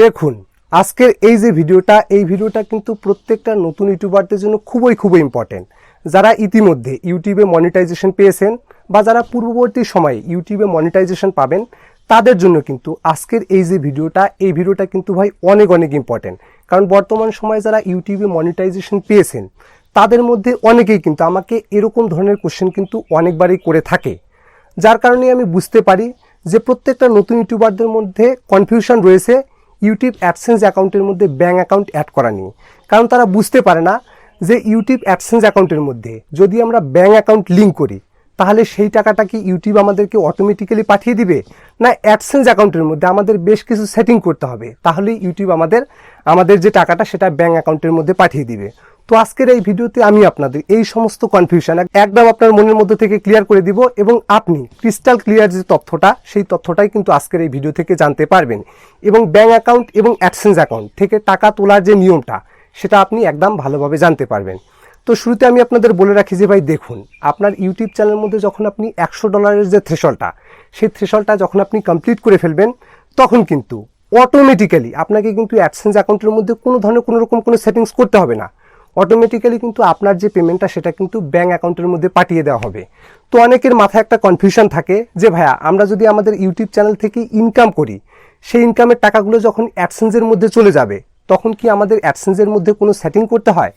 দেখুন আজকের এই যে ভিডিওটা কিন্তু প্রত্যেকটা নতুন ইউটিউবারদের জন্য খুবই ইম্পর্টেন্ট। যারা ইতিমধ্যে ইউটিউবে মনিটাইজেশন পেয়েছেন বা যারা পূর্ববর্তী সময়ে ইউটিউবে মনিটাইজেশন পাবেন তাদের জন্য কিন্তু আজকের এই যে ভিডিওটা কিন্তু ভাই অনেক ইম্পর্টেন্ট। কারণ বর্তমান সময়ে যারা ইউটিউবে মনিটাইজেশন পেয়েছেন তাদের মধ্যে অনেকেই কিন্তু আমাকে এরকম ধরনের কোশ্চেন কিন্তু অনেকবারই করে থাকে, যার কারণে আমি বুঝতে পারি যে প্রত্যেকটা নতুন ইউটিউবারদের মধ্যে কনফিউশন রয়েছে ইউটিউব অ্যাডসেন্স অ্যাকাউন্টের মধ্যে ব্যাঙ্ক অ্যাকাউন্ট অ্যাড করা নিয়ে। কারণ তারা বুঝতে পারে না যে ইউটিউব অ্যাডসেন্স অ্যাকাউন্টের মধ্যে যদি আমরা ব্যাঙ্ক অ্যাকাউন্ট লিঙ্ক করি তাহলে সেই টাকাটা কি ইউটিউব আমাদেরকে অটোমেটিক্যালি পাঠিয়ে দিবে, না অ্যাডসেন্স অ্যাকাউন্টের মধ্যে আমাদের বেশ কিছু সেটিং করতে হবে, তাহলেই ইউটিউব আমাদের যে টাকাটা সেটা ব্যাঙ্ক অ্যাকাউন্টের মধ্যে পাঠিয়ে দিবে। তো আজকের এই ভিডিওতে আমি আপনাদের এই সমস্ত কনফিউশন একদম আপনার মনের মধ্যে থেকে ক্লিয়ার করে দিব এবং আপনি ক্রিস্টাল ক্লিয়ার যে তথ্যটা সেই তথ্যটাই কিন্তু আজকের এই ভিডিও থেকে জানতে পারবেন এবং ব্যাঙ্ক অ্যাকাউন্ট এবং অ্যাডসেন্স অ্যাকাউন্ট থেকে টাকা তোলার যে নিয়মটা সেটা আপনি একদম ভালোভাবে জানতে পারবেন। তো শুরুতে আমি আপনাদের বলে রাখি যে ভাই দেখুন, আপনার ইউটিউব চ্যানেলের মধ্যে যখন আপনি $100 যে থ্রেশহোল্ডটা সেই থ্রেশহোল্ডটা যখন আপনি কমপ্লিট করে ফেলবেন তখন কিন্তু অটোমেটিক্যালি আপনাকে কিন্তু অ্যাডসেন্স অ্যাকাউন্টের মধ্যে কোনো ধরনের কোনো সেটিংস করতে হবে না। অটোমেটিক্যালি কিন্তু আপনার যে পেমেন্টটা সেটা কিন্তু ব্যাঙ্ক অ্যাকাউন্টের মধ্যে পাঠিয়ে দেওয়া হবে। তো অনেকের মাথায় একটা কনফিউশন থাকে যে ভাইয়া আমরা যদি আমাদের ইউটিউব চ্যানেল থেকে ইনকাম করি সেই ইনকামের টাকাগুলো যখন অ্যাডসেন্সের মধ্যে চলে যাবে তখন কি আমাদের অ্যাডসেন্সের মধ্যে কোনো সেটিং করতে হয়?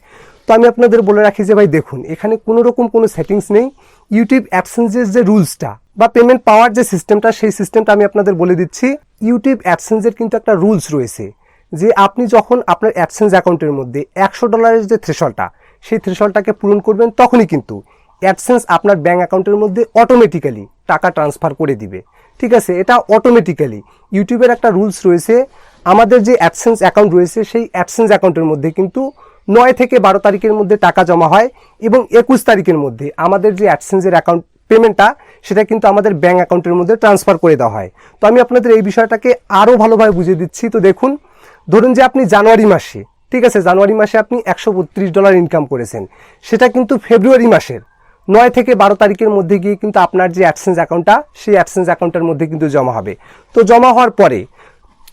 তো আমি আপনাদের বলে রাখি যে ভাই দেখুন, এখানে কোনো সেটিংস নেই। ইউটিউব অ্যাডসেন্সের যে রুলসটা বা পেমেন্ট পাওয়ার যে সিস্টেমটা সেই সিস্টেমটা আমি আপনাদের বলে দিচ্ছি। ইউটিউব অ্যাডসেন্সের কিন্তু একটা রুলস রয়েছে যে আপনি যখন আপনার অ্যাডসেন্স অ্যাকাউন্টের মধ্যে $100 যে থ্রেশহোল্ডটা সেই থ্রেশহোল্ডটাকে পূরণ করবেন তখনই কিন্তু অ্যাডসেন্স আপনার ব্যাঙ্ক অ্যাকাউন্টের মধ্যে অটোমেটিক্যালি টাকা ট্রান্সফার করে দিবে। ঠিক আছে, এটা অটোমেটিক্যালি ইউটিউবের একটা রুলস রয়েছে। আমাদের যে অ্যাডসেন্স অ্যাকাউন্ট রয়েছে সেই অ্যাডসেন্স অ্যাকাউন্টের মধ্যে কিন্তু 9 থেকে 12 তারিখের মধ্যে টাকা জমা হয় এবং 21 তারিখের মধ্যে আমাদের যে অ্যাডসেন্সের অ্যাকাউন্ট পেমেন্টটা সেটা কিন্তু আমাদের ব্যাঙ্ক অ্যাকাউন্টের মধ্যে ট্রান্সফার করে দেওয়া হয়। তো আমি আপনাদের এই বিষয়টাকে আরও ভালোভাবে বুঝিয়ে দিচ্ছি। তো দেখুন, ধরুন যে আপনি জানুয়ারি মাসে, ঠিক আছে, জানুয়ারি মাসে আপনি $132 ইনকাম করেছেন, সেটা কিন্তু ফেব্রুয়ারি মাসের 9 থেকে 12 তারিখের মধ্যে গিয়ে কিন্তু আপনার যে অ্যাডসেন্স অ্যাকাউন্টটা সেই অ্যাডসেন্স অ্যাকাউন্টের মধ্যে কিন্তু জমা হবে। তো জমা হওয়ার পরে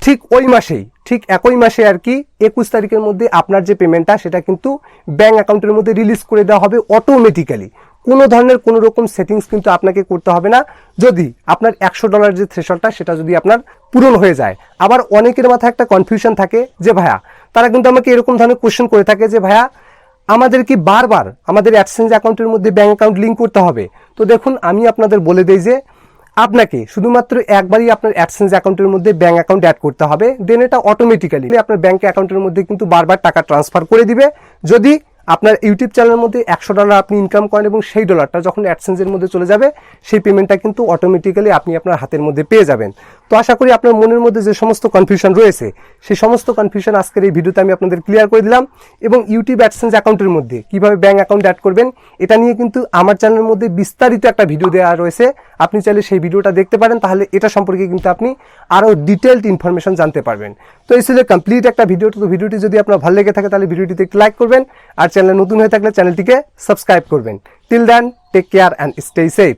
ঠিক একই মাসে আর কি 21 তারিখের মধ্যে আপনার যে পেমেন্টটা সেটা কিন্তু ব্যাঙ্ক অ্যাকাউন্টের মধ্যে রিলিজ করে দেওয়া হবে অটোমেটিক্যালি। কোনো ধরনের কোনো রকম সেটিংস কিন্তু আপনাকে করতে হবে না যদি আপনার $100 যে থ্রেশহোল্ডটা সেটা যদি আপনার পূরণ হয়ে যায়। আবার অনেকের মাথায় একটা কনফিউশন থাকে যে ভাইয়া, তারা কিন্তু আমাকে এরকম ধরনের কোশ্চেন করে থাকে যে ভাইয়া আমাদের কি বারবার আমাদের অ্যাডসেন্স অ্যাকাউন্টের মধ্যে ব্যাঙ্ক অ্যাকাউন্ট লিঙ্ক করতে হবে? তো দেখুন, আমি আপনাদের বলে দিই যে আপনাকে শুধুমাত্র একবারই আপনার অ্যাডসেন্স অ্যাকাউন্টের মধ্যে ব্যাঙ্ক অ্যাকাউন্ট অ্যাড করতে হবে, দেন এটা অটোমেটিক্যালি আপনার ব্যাঙ্ক অ্যাকাউন্টের মধ্যে কিন্তু বারবার টাকা ট্রান্সফার করে দিবে যদি আপনার ইউটিউব চ্যানেলের মধ্যে $100 আপনি ইনকাম করেন এবং সেই ডলারটা যখন অ্যাডসেন্সের মধ্যে চলে যাবে সেই পেমেন্টটা কিন্তু অটোমেটিক্যালি আপনি আপনার হাতের মধ্যে পেয়ে যাবেন। তো আশা করি আপনার মনের মধ্যে যে সমস্ত কনফিউশন রয়েছে সেই সমস্ত কনফিউশন আজকের এই ভিডিওতে আমি আপনাদের ক্লিয়ার করে দিলাম এবং ইউটিউব অ্যাডসেন্স অ্যাকাউন্টের মধ্যে কিভাবে ব্যাঙ্ক অ্যাকাউন্ট অ্যাড করবেন এটা নিয়ে কিন্তু আমার চ্যানেলের মধ্যে বিস্তারিত একটা ভিডিও দেওয়া রয়েছে, আপনি চাইলে সেই ভিডিওটা দেখতে পারেন, তাহলে এটা সম্পর্কে কিন্তু আপনি আরও ডিটেলড ইনফরমেশন জানতে পারবেন। তো এই ছিল কমপ্লিট একটা ভিডিও। তো ভিডিওটি যদি আপনার ভালো লেগে থাকে তাহলে ভিডিওটিতে একটু লাইক করবেন আর চ্যানেলে নতুন হয়ে থাকলে চ্যানেলটিকে সাবস্ক্রাইব করবেন। Till then, take care and stay safe.